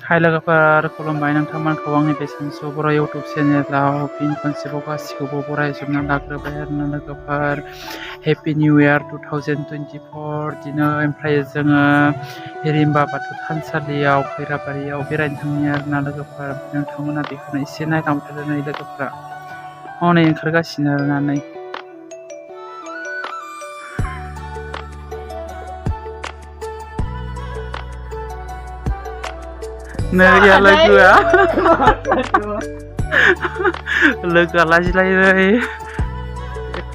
हाय लोगोफोर खुलुमबाय नोंथांमोनखौ आंनि बे सानसु बर' इउटुब चेनेलाव फिन खनसेबाव गासिखौबो बरायजोबना लाग्रोबाय आरोना लोगोफोर हेपि निउ इयार 2024 दिनै ओमफ्राय जोङो हिरिम्बा बाथौ थानसालियाव खैराबारियाव बेरायनो थांनि आरोना लोगोफोर नोंथांमोना बेखौनो एसे नायलांबाय लोगोफोरा हनै ओंखारगासिनो आरोना नै Naya lagu ya, lagu alas lagi,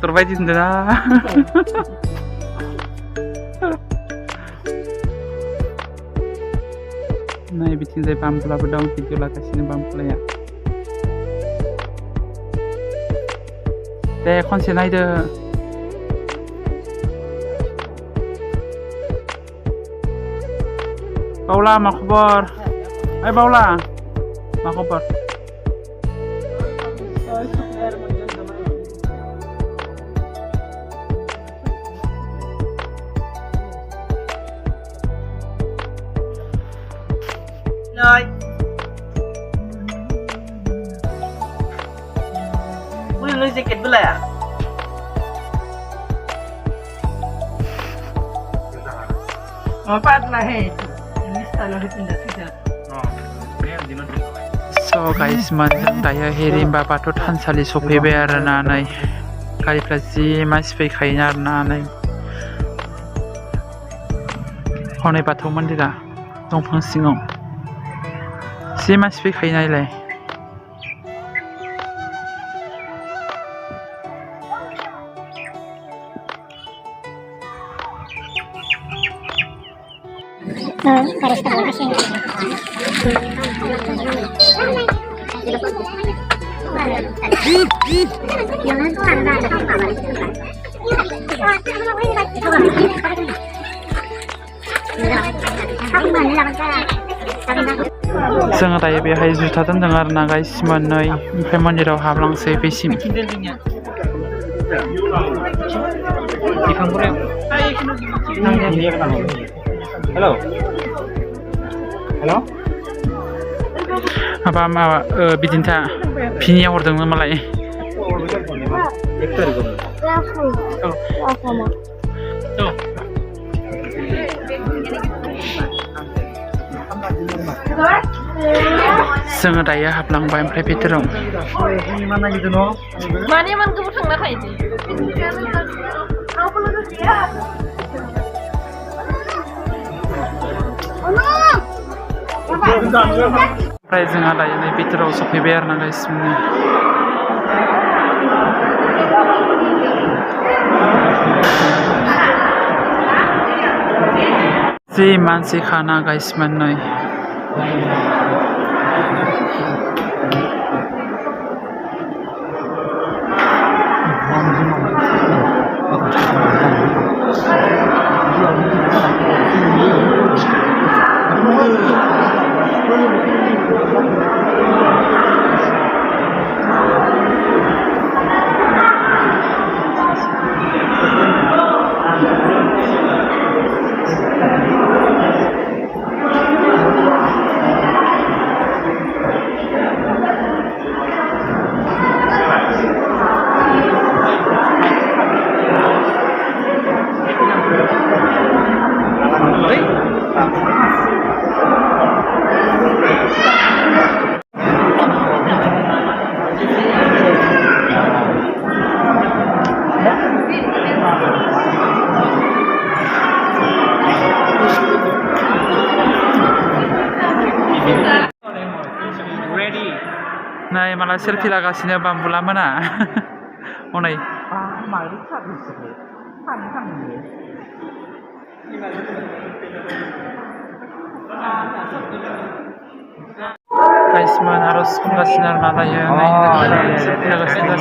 terbaik di sana. Nah, bikin saya pampula bedong video lah kasih pampula ya. Deh konsen aja. Paula, mak kabar? Hai Paula, mak kabar? Rồi. Ui, lu jaket bela ya? Apa lah he? Ini salah pindah tidak. So guys, manjang daya Hirimba Bathौ थानसालि सफैबाय आरोना नै गारिफ्रा जि मानसि फैखायो आरोना नै हनै बाथौ मन्दिरा दंफां सिङाव जि मानसि फैखायो नायलाय जोङो दायो बेहाय जुथा दोनदों आरोना गाइस मोननै ओमफ्राय मन्दिराव हाबलांसै बेसिम Hello. Hello. माबा बिदिनोथा फिनिया हरदोंमोन मालाय जोङो दायो हाबलांबाय ओमफ्राय भितराव माने मानखौबो थांना थायो ओमफ्राय जोंहा दायो नै भितराव सफैबाय आरोना गाइस जि मानसि खाना गाइस मोननै Nah, malah selfie lagasino bambula mana? Onai. Guys, man harus mengasihkan mana ya? Selfie lagasino.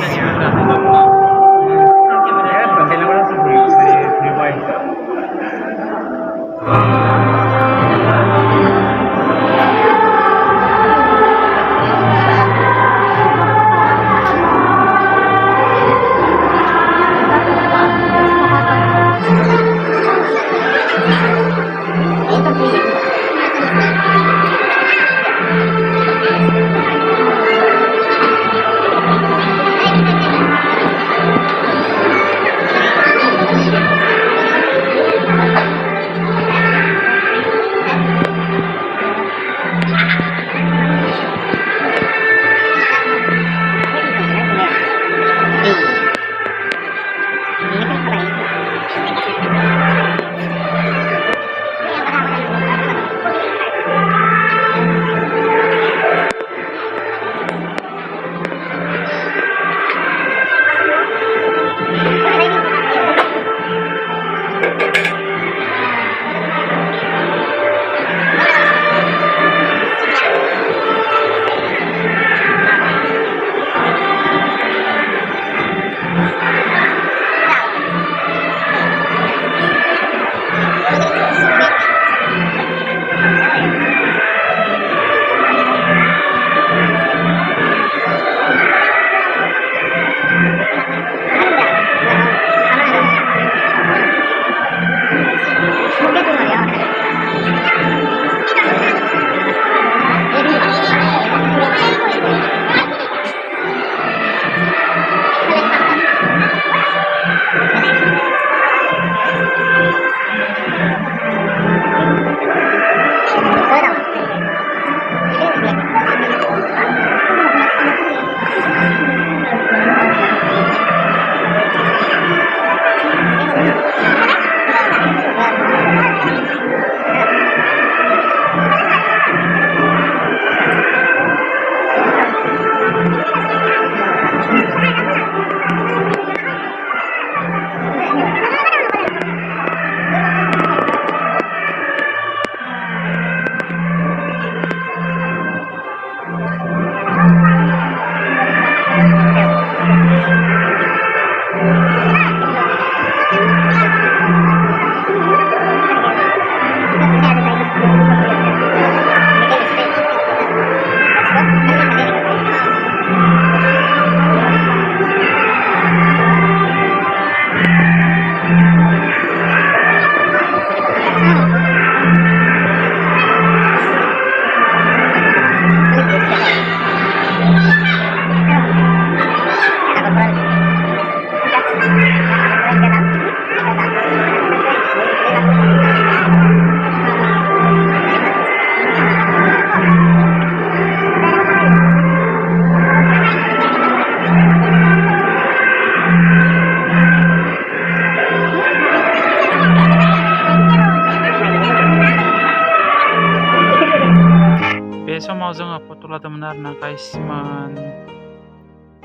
समाव जोङो फट' लादोंमोन आरोना गाइसमोन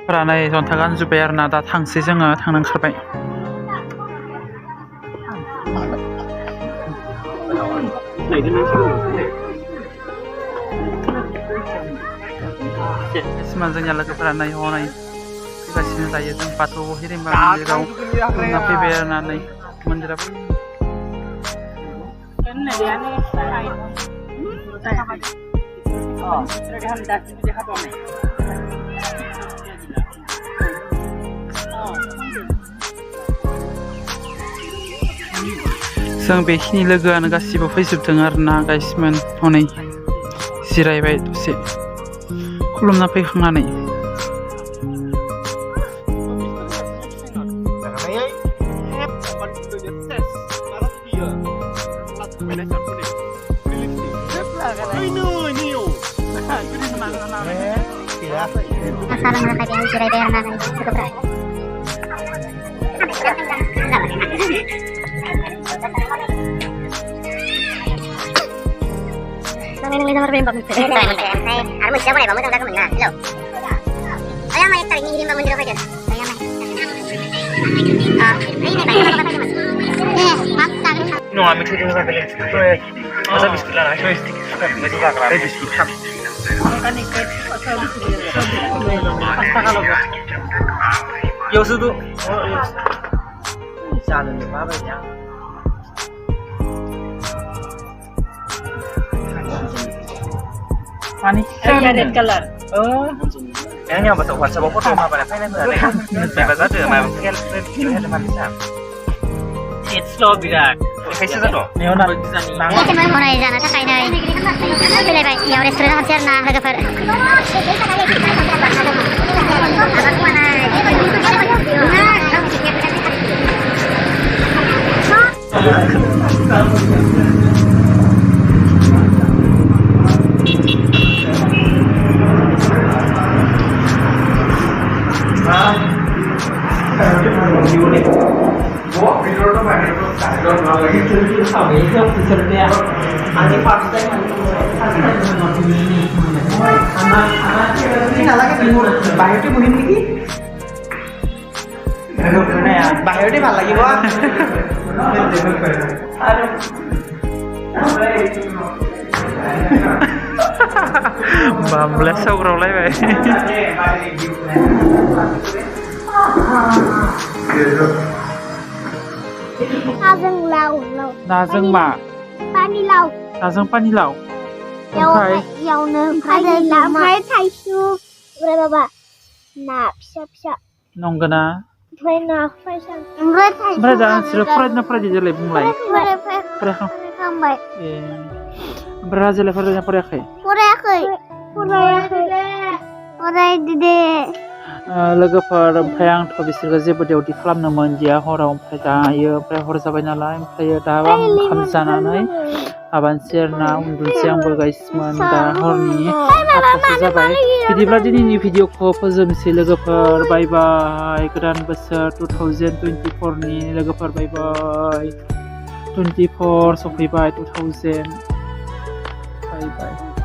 फोरानाय जन्था गानजोब्बाय आरोना दा थांसै जोङो थांनो ओंखारबाय गाइसमोन जोंनिया लोगोफोरा नाय हनै फैगासिनो दायो जों बाथौ हिरिम्बा मन्दिराव खुलुमना फैबाय आरोना नै मन्दिराबो जों बेखिनि लोगोआनो गासिबो फैजोबदों आरोना गाइसमोन हनै जिरायबाय दसे खुलुमना फैखांनानै No, I'm excited about the masa biskuit lah, biskuit ham. Yêu sư tu. Sao lần nữa vậy nhá? Ani red color. Yang nhau betul WhatsApp aku tuh mah pada pengen nih. Bebas aja, mah mungkin kita teman bisa. It's slow birak. Kayak satu. Neona. Kita mau mulai jalan tak kain ini. Pilih baik. Ya udah sudah hancur nah harga per. বাহিৰতে বহিম নেকি বাহিৰতে ভাল লাগিব Bamble sogrolaiबाय नाजों मा पानिलाव नाजों पानिलाव एवनो ओमफ्राय थाइसु ओमफ्राय माबा ना फिसा फिसा नंगौना ओमफ्राय ना फ्रायसान ओमफ्राय दा नोंसोरो फरायदोंना फरायाखै देलाय बुंलाय फरायखांबाय ए ओमफ्राय राजालाय फरायदोंना फरायाखै फरायदो दे लोगोफोर ओमफ्राय आंथ' बिसोरखौ जेबो डिउटि खालामनो मोनदिया हराव ओमफ्राय दायो ओमफ्राय हर जाबाय नालाय ओमफ्राय दा आं ओंखाम जानानै माबानोसै आरोना उन्दुनोसै आंबो गाइसमोन दा हरनि 8:00 जाबाय बिदिब्ला दिनैनि भिडिअखौ फोजोबनोसै लोगोफोर बाय बाय गोदान बोसोर 2024 नि लोगोफोर बाय बाय 24 सफैबाय 2000 बाय बाय